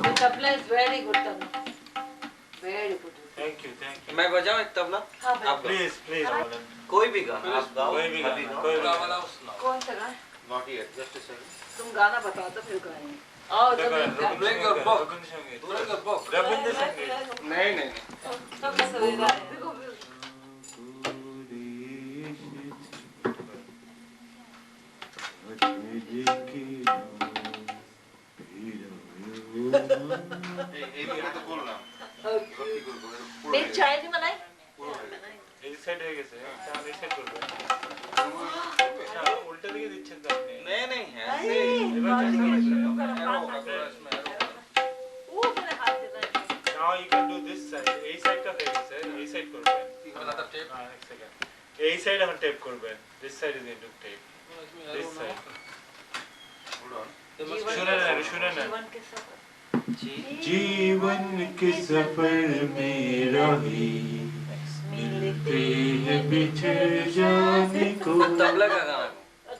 S6: The tabla is very good tabla. Very good.
S8: Thank you, thank you.
S3: मैं बजाऊं एक तबला?
S6: हाँ
S3: आप गाओ।
S8: Please, please, Roland.
S3: कोई भी गाना आप गाओ।
S8: कोई भी
S3: अभी
S8: गाना,
S3: गाओ।
S8: कोई भी
S9: पूरा
S8: गाना।
S9: वाला सुनाओ।
S6: कौन सा गाना?
S3: Not yet, just a second.
S6: तुम गाना बताओ तो फिर गाएंगे। आओ तो
S8: देखो,
S6: फिर गाएंगे।
S9: Bring your book.
S8: रविंद्र संगीत।
S9: Bring your book.
S8: रविंद्र संगीत।
S9: नहीं नहीं।
S6: सब सवेरा है। देखो
S4: ये तो बोल ना।
S6: एक चाय नहीं बनाई?
S8: এই সাইড হয়ে গেছে চাল এই সাইড করবে না উল্টা দিকে দিচ্ছেন তো আপনি
S3: नहीं नहीं
S6: अरे,
S3: ऐसे ही।
S6: बात
S8: ऐसे
S6: नहीं,
S8: ही।
S6: शुरू करो,
S9: Arrow
S6: बात
S9: होगा,
S6: नहीं।
S9: पूरा इसमें arrow होगा।
S6: वो मेरे हाथ देना है।
S8: Now you can do this side এই সাইডটা হয়ে গেছে এই সাইড করবেন
S9: Another tape.
S8: হ্যাঁ এক সেকেন্ড এই সাইড এখন টেপ করবেন this side is into tape
S9: इसमें
S8: দিস
S9: arrow
S8: সাইড
S9: ना।
S4: Hold on।
S8: सुना ना
S6: जीवन के सफर।
S8: जीवन के सफर में रही मिलते हैं बिछड़ जाने को
S3: तबला का गाना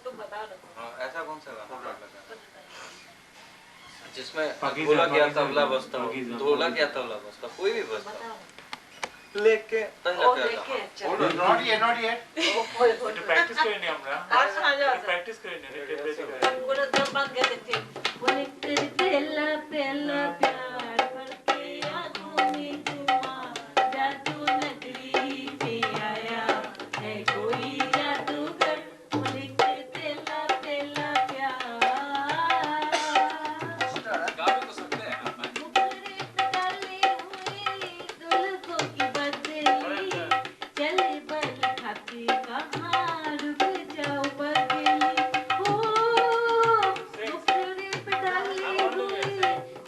S6: तुम बताओ ना।
S3: हाँ, ऐसा कौन सा गाना जिसमें
S8: पाकिस्तान,
S3: ढोलक या
S8: पाकिस्तान,
S3: तबला बजता हो,
S8: पाकिस्तान,
S3: ढोलक या तबला बजता कोई भी बजता
S6: बताओ।
S3: लेके पहला
S6: ओ
S3: प्यार
S6: देखे
S3: गाना।
S4: Hold on, not yet, not yet।
S8: এটা প্র্যাকটিস করে নি আমরা
S6: आज आ जाओ।
S8: প্র্যাকটিস করে নি টেপ বেশি করে
S6: पूरा दम बंद कर देते।
S2: बोले तेरे पहला पहला प्यार करके आंखों में तुम्हारा जादू नगरी से आया है कोई जादूगर। बोले तेरे पहला पहला प्यार
S9: गा भी तो सकते हैं।
S2: मुखड़े पे डाली हुई दुल्हन की बदली चले बल खाती कहाँ रुक जाओ बदली हो मुखड़े पे डाली हुई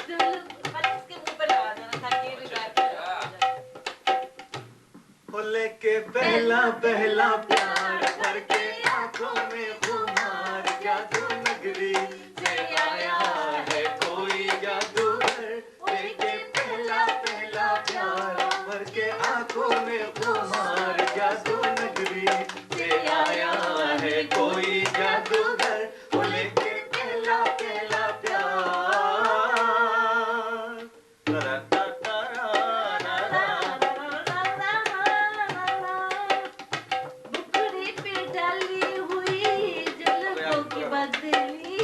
S2: दुल्हन
S6: खाली इसके मुंह पे लगा देना ताकि ये भी गायब हो जाए।
S1: हो लेके पहला पहला प्यार करके आंखों में खुमार जादू नगरी से आया है कोई जादूगर। लेके पहला पहला प्यार करके आंखों में खुमार जादू नगरी से आया है कोई जादूगर। हो लेके पहला पहला प्यार
S2: मुखड़े पे डाली हुई जुल्फों की बदली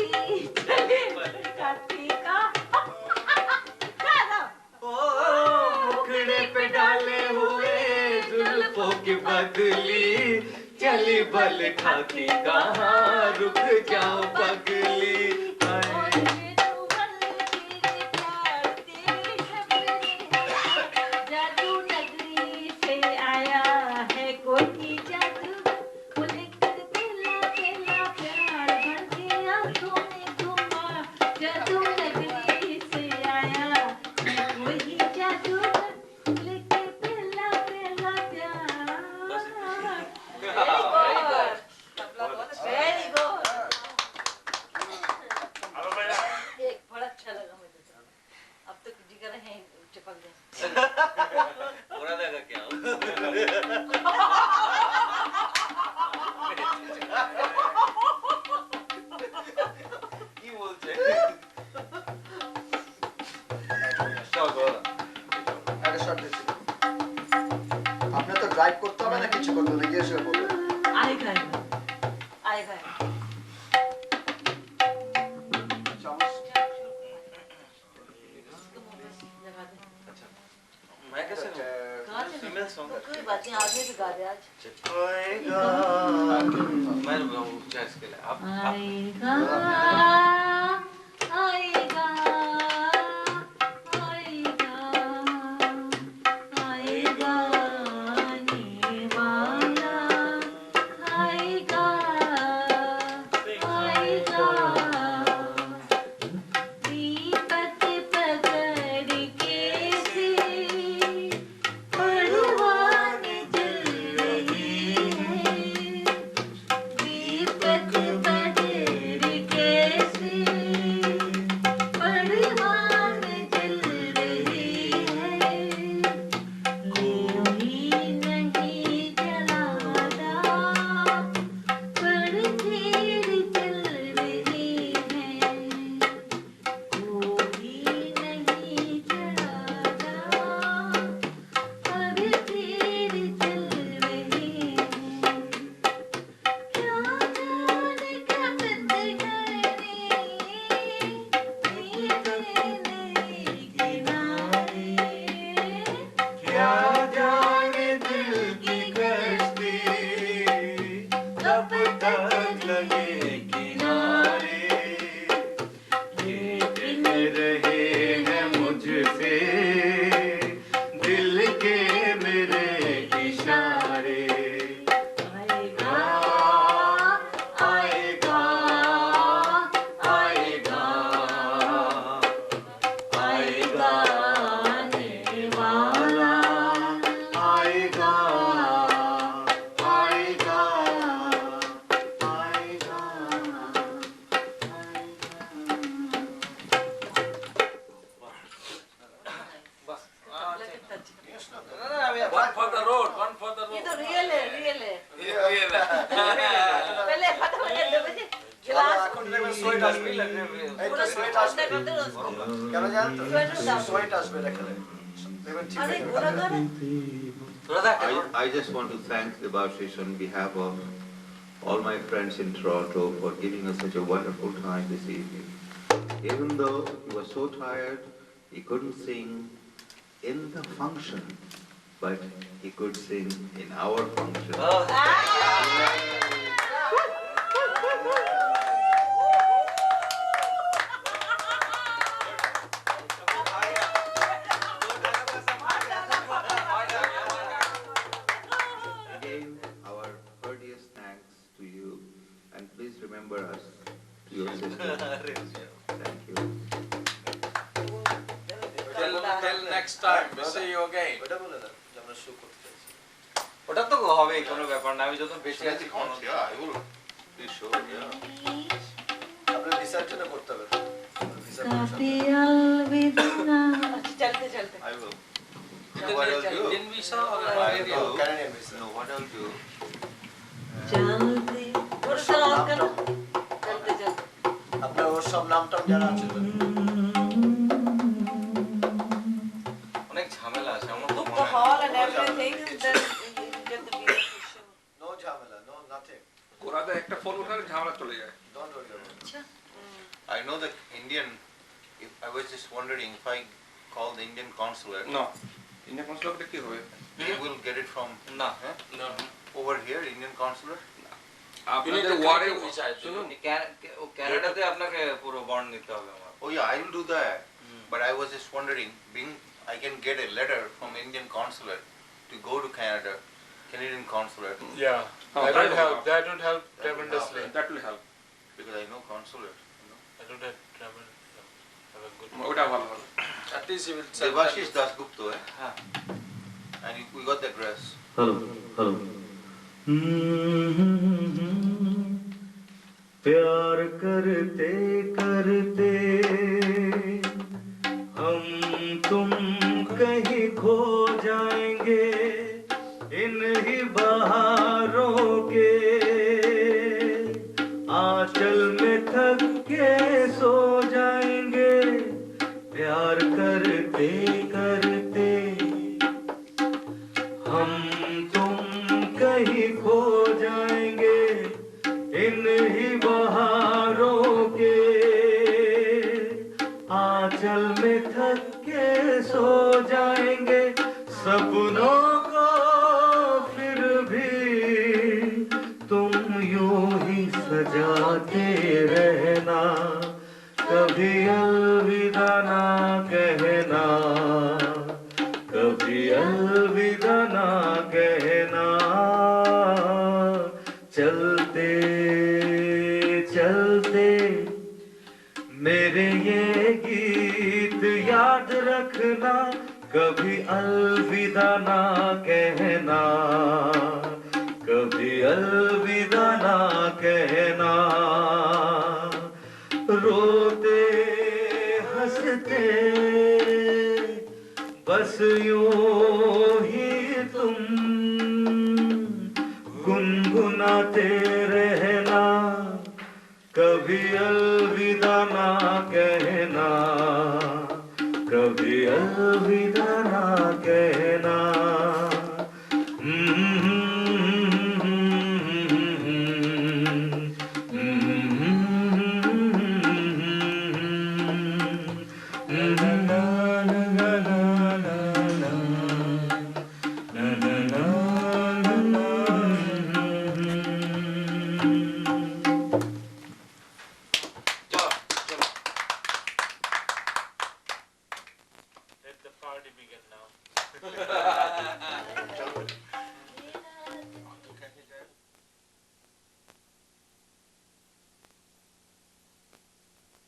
S2: चले बल खाती कहाँ
S1: मुखड़े पे डाले हुए जुल्फों की बदली चली बल खाती कहाँ रुक जाओ पगली।
S2: और मेरे
S5: রাইট করতে হবে না কিছু করতে হবে গিয়ে শুয়ে পড়বে
S2: आएगा आएगा
S6: आएगा लगा दे
S3: मैं कैसे
S6: गा दे
S3: फीमेल सॉन्ग
S6: तो कोई बात नहीं आगे भी गा दे आज
S1: आएगा
S3: मैं रुका इसके लिए आप
S2: आएगा आएगा आएगा आएगा आने वाला आएगा आएगा दीपक पकड़ के से परवान जल रही है दीपक पकड़ के से परवान जल रही है कोई नहीं जलाता पर तेरी चल रही है कोई नहीं जलाता पर तेरी चल रही है क्या जाने कब तक
S1: क्या जाने दिल की कश्ती कब तक लगे किनारे लेकिन रहे हैं मुझसे दिल के मेरे इशारे
S2: आएगा
S1: आएगा आएगा आएगा आने वाला आएगा आएगा आएगा
S9: One for the road, one for the
S6: ये
S9: road.
S6: तो रियल है पहले फटाफट दे बजे गिलास
S5: সোয়েট আসবে
S6: पूरा
S5: সোয়েট
S6: ठंडा
S5: আসবে
S6: कर दो उसको
S5: কেন জানেন তো
S6: সোয়েটার দাও।
S5: সোয়েট আসবে দেখলে দেখবেন ঠিক
S6: अरे
S5: হয়ে
S6: पूरा
S5: যাবে।
S6: कर
S10: I just want to thank Debashish on behalf of all my friends in Toronto for giving us such a wonderful time this evening. Even though he was so tired, he couldn't sing in the function, but he could sing in our function. Again, our courteous thanks to you, and please remember us to your sister. Thank you.
S9: Till next time, we see you again.
S5: ওটা বলে দাও যে আমরা show করতে চাইছি
S3: ওটা তো হবেই কোনো ব্যাপার না আমি যত বেঁচে আছি
S4: Yeah, I will be sure, yeah.
S5: আপনার রিসার্চটা করতে হবে তো
S2: काफी अलविदा
S6: चलते चलते
S4: I will. What I'll do?
S9: Indian visa or
S4: I
S9: Canadian?
S4: will.
S5: Canadian visa
S4: No, what I'll do?
S2: चलते
S6: पूरा साल ऑन करो चलते चलते
S5: আপনার ওর সব নামটাম জানা আছে তো
S3: অনেক ঝামেলা আছে আমার তো
S6: book
S3: মনে
S6: the
S3: হয়
S6: hall and everything then you get the visa to show
S5: no ঝামেলা নো নাথিং
S9: ওরাতে একটা ফোন উঠালে ঝামেলা চলে যায়।
S5: ডোন্ট ওয়ারি অ্যাবাউট
S6: अच्छा
S4: I know that Indian, if I was just wondering if I call the Indian consulate,
S9: No. Indian consulate কি হবে?
S4: they will get it from
S3: না
S9: No.
S4: over here, Indian consulate?
S9: আপনাদের ওয়ার্ডে শুনুন
S3: ক্যানাডাতে আপনাকে পুরো bond নিতে হবে আমার
S4: Oh yeah, I will do that. But I was just wondering, being I can get a letter from Indian consulate to go to Canada, Canadian consulate,
S8: Yeah, that would help tremendously.
S9: that will help.
S4: because I know consulate.
S8: That would have have a good.
S9: ওটা ভালো হবে। At least you will send
S4: Devashish Dasgupta, eh?
S3: হ্যাঁ
S4: And we got the address.
S1: Hello प्यार करते करते हम तुम कहीं खो जाएंगे इन ही बहारों के आंचल में थक के सो जाएंगे प्यार करते करते हम तुम कहीं खो जाएंगे इन ही बहारों के आंचल में थक के सो जाएंगे सपनों को फिर भी तुम यूं ही सजाते रहना कभी अलविदा ना कहना कभी अलविदा ना कहना चलते चलते मेरे ये गीत याद रखना कभी अलविदा ना कहना कभी अलविदा ना कहना रोते हंसते बस यूं ही तुम गुनगुनाते रहना कभी अलविदा ना कहना कभी अलविदा ना कहना
S8: Let the party begin now.